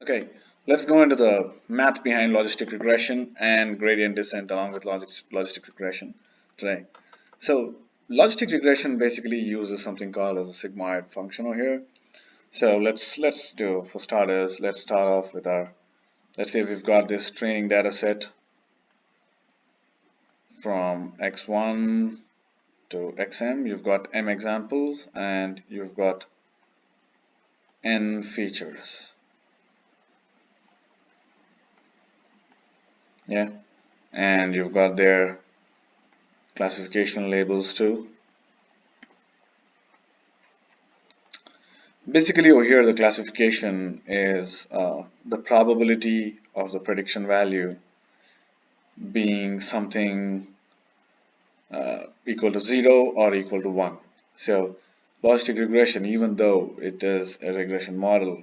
Okay, let's go into the math behind logistic regression and gradient descent along with logistic regression today. So logistic regression basically uses something called as a sigmoid function over here. So let's do, for starters, let's start off with our, let's say we've got this training data set from x1 to xm. You've got m examples and you've got n features. Yeah, and you've got their classification labels too. Basically over here the classification is the probability of the prediction value being something equal to 0 or equal to 1. So logistic regression, even though it is a regression model,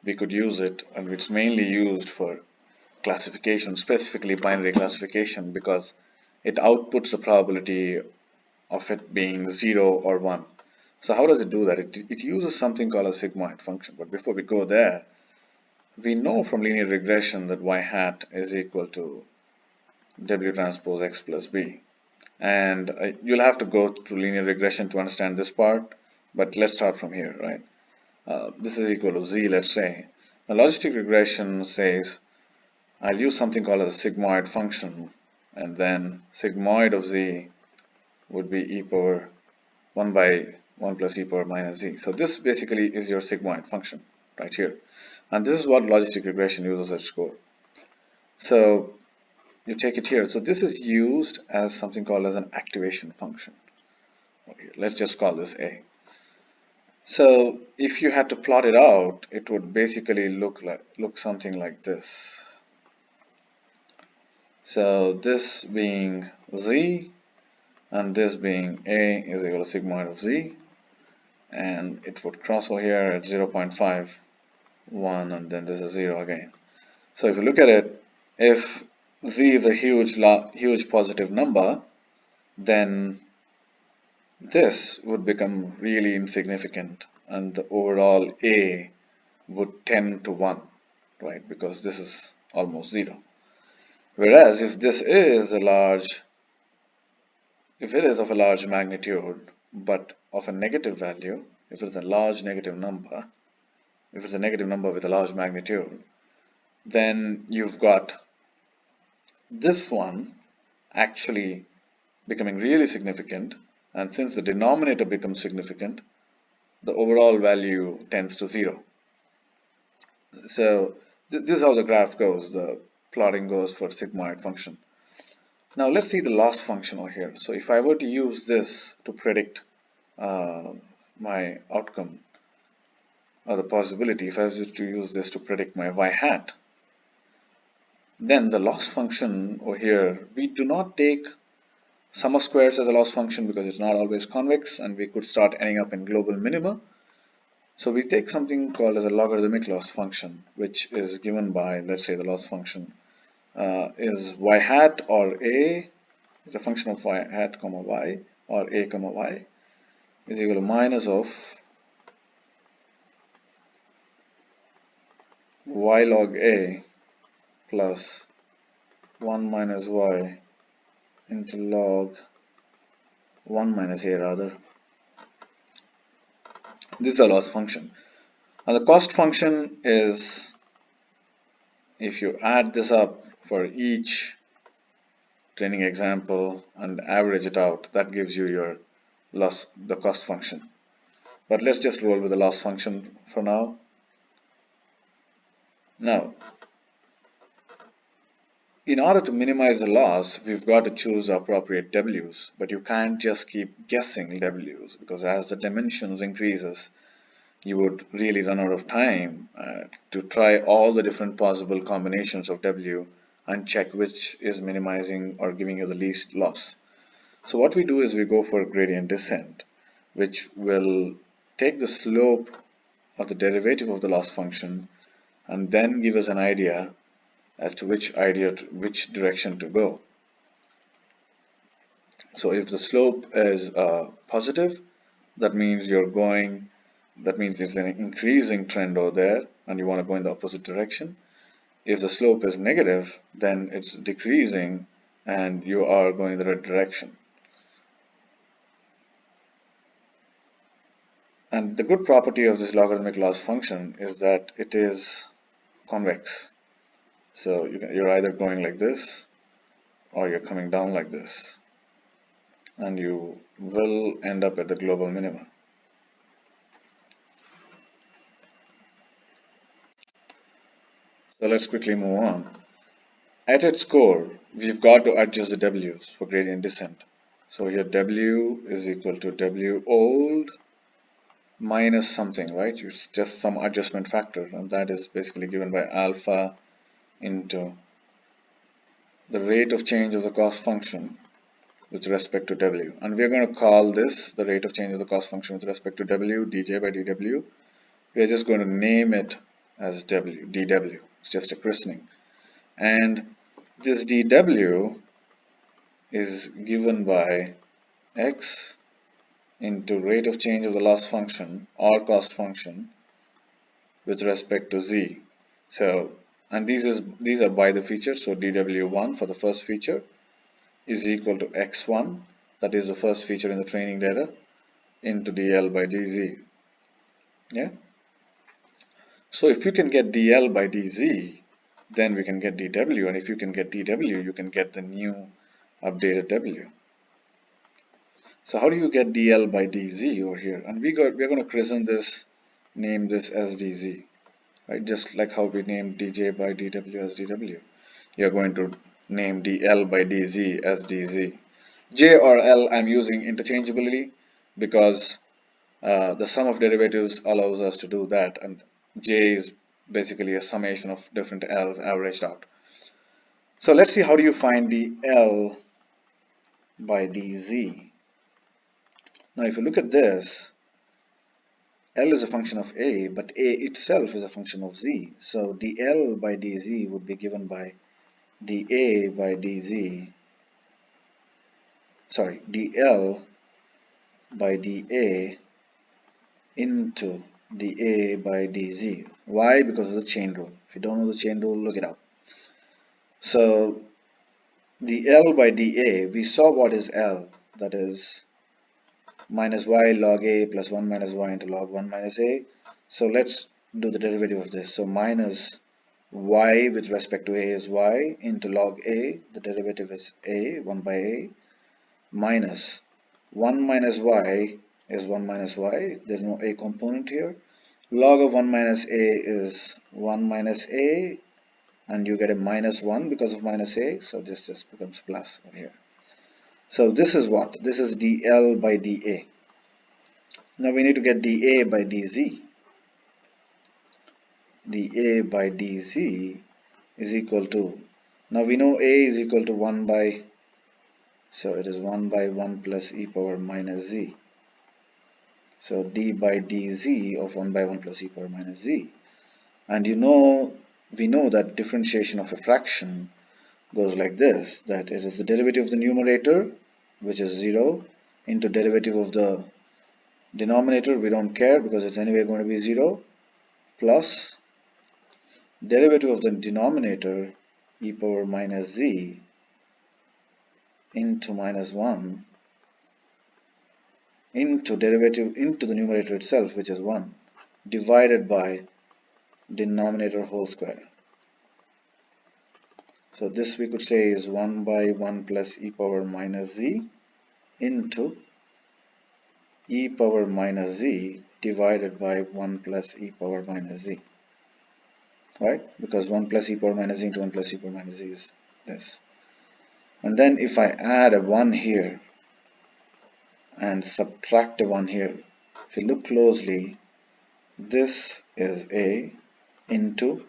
we could use it, and it's mainly used for classification, specifically binary classification, because it outputs the probability of it being 0 or 1. So how does it do that? It uses something called a sigmoid function. But before we go there, we know from linear regression that y hat is equal to w transpose x plus b. And you'll have to go through linear regression to understand this part, but let's start from here, right? This is equal to z, let's say. Now logistic regression says I'll use something called a sigmoid function, and then sigmoid of z would be e power 1 by 1 plus e power minus z. So this basically is your sigmoid function right here. And this is what logistic regression uses at score. So you take it here. So this is used as something called as an activation function. Let's just call this A. So if you had to plot it out, it would basically look something like this. So this being z and this being A is equal to sigmoid of z, and it would cross over here at 0.51, and then this is 0 again. So if you look at it, if z is a huge positive number, then this would become really insignificant and the overall A would tend to 1, right? Because this is almost 0. Whereas if this is a large, if it is of a large magnitude but of a negative value, if it's a large negative number, if it's a negative number with a large magnitude, then you've got this one actually becoming really significant, and since the denominator becomes significant, the overall value tends to 0. So this is how the graph goes, the plotting goes for sigmoid function. Now let's see the loss function over here. So if I were to use this to predict my outcome, or the possibility, if I was to use this to predict my y hat, then the loss function over here, we do not take sum of squares as a loss function because it's not always convex and we could start ending up in global minima. So we take something called as a logarithmic loss function, which is given by, let's say the loss function is y hat or a, is a function of y hat comma y or a comma y is equal to minus of y log a plus 1 minus y into log 1 minus a rather. This is a loss function. And the cost function is, if you add this up for each training example and average it out, that gives you your loss, the cost function. But let's just roll with the loss function for now. Now, in order to minimize the loss, we've got to choose the appropriate W's, but you can't just keep guessing W's because as the dimensions increases, you would really run out of time to try all the different possible combinations of W and check which is minimizing or giving you the least loss. So what we do is we go for gradient descent, which will take the slope of the derivative of the loss function and then give us an idea as to which direction to go. So if the slope is positive, that means you're going that means it's an increasing trend over there and you want to go in the opposite direction. If the slope is negative, then it's decreasing and you are going in the right direction. And the good property of this logarithmic loss function is that it is convex. So you're either going like this or you're coming down like this, and you will end up at the global minima. So let's quickly move on. At its core, we've got to adjust the w's for gradient descent. So here w is equal to w old minus something, right? It's just some adjustment factor, and that is basically given by alpha into the rate of change of the cost function with respect to w. And we're going to call this the rate of change of the cost function with respect to w, dj by dw. We're just going to name it as dw. It's just a christening. And this dw is given by x into rate of change of the loss function or cost function with respect to z. So, and these are by the features. So dw1 for the first feature is equal to x1, that is the first feature in the training data, into dl by dz. Yeah. So if you can get dl by dz, then we can get dw, and if you can get dw, you can get the new updated w. So how do you get dl by dz over here? And we're going to christen this, name this as dz, right? Just like how we named dj by dw as dw. You're going to name dl by dz as dz. J or L I'm using interchangeably because the sum of derivatives allows us to do that, and J is basically a summation of different L's averaged out. So let's see, how do you find dl by dz? Now if you look at this, L is a function of A, but A itself is a function of Z. So dl by dz would be given by dA by dz, sorry, dl by dA into dA by dz. Why? Because of the chain rule. If you don't know the chain rule, look it up. So dl by dA, we saw what is L, that is minus y log a plus 1 minus y into log 1 minus a. So let's do the derivative of this. So minus y with respect to a is y into log a, the derivative is a, 1 by a, minus 1 minus y is 1 minus y, there's no a component here. Log of 1 minus a is 1 minus a, and you get a minus 1 because of minus a, so this just becomes plus over here. So this is what? This is dl by dA. Now we need to get dA by dz. dA by dz is equal to, now we know a is equal to 1 by, so it is 1 by 1 plus e power minus z. So d by dz of 1 by 1 plus e power minus z. And we know that differentiation of a fraction goes like this, that it is the derivative of the numerator, which is 0, into derivative of the denominator, we don't care because it's anyway going to be 0, plus derivative of the denominator, e power minus z, into minus 1, into derivative into the numerator itself, which is 1, divided by denominator whole square. So this we could say is 1 by 1 plus e power minus z into e power minus z divided by 1 plus e power minus z, right? Because 1 plus e power minus z into 1 plus e power minus z is this. And then if I add a 1 here and subtract a 1 here, if you look closely, this is a into,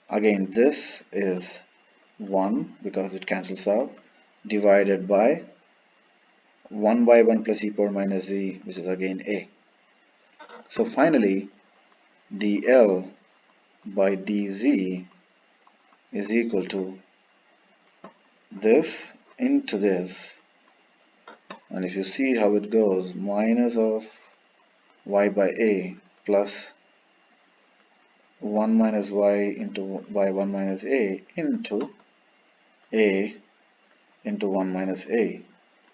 again this is 1 because it cancels out, divided by 1 by 1 plus e power minus z, which is again a. So finally dl by dz is equal to this into this, and if you see how it goes, minus of y by a plus 1 minus y into y1 minus a into a into 1 minus a.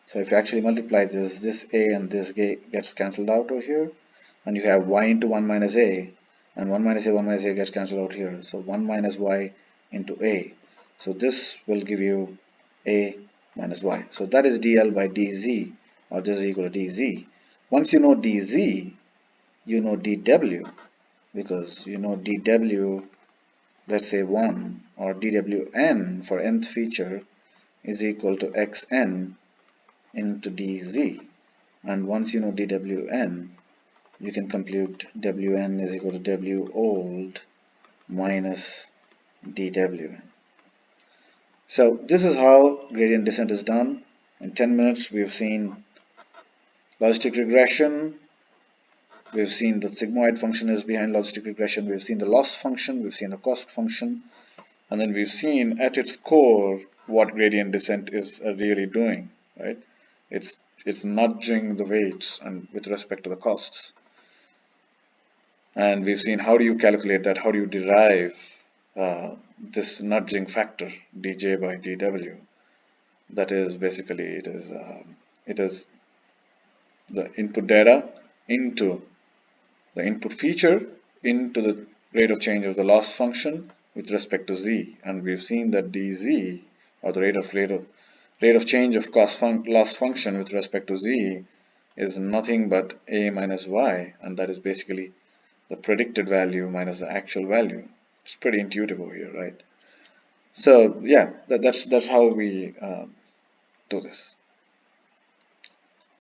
So if you actually multiply this a and this gets cancelled out over here, and you have y into 1 minus a, and 1 minus a gets cancelled out here. So 1 minus y into a. So this will give you a minus y. So that is dl by dz, or this is equal to dz. Once you know dz, you know dw, because you know dw, let's say 1, or dwn for nth feature is equal to xn into dz. And once you know dwn, you can compute wn is equal to w old minus dwn. So this is how gradient descent is done. In 10 minutes we've seen logistic regression, we've seen the sigmoid function is behind logistic regression, we've seen the loss function, we've seen the cost function, and then we've seen at its core what gradient descent is really doing, right? It's nudging the weights and with respect to the costs. And we've seen how do you calculate that, how do you derive this nudging factor dj by dw. That is basically it is the input data into the input feature into the rate of change of the loss function with respect to z, and we've seen that dz, or the rate of change of loss function with respect to z, is nothing but a minus y, and that is basically the predicted value minus the actual value. It's pretty intuitive over here, right? So yeah, that's how we do this.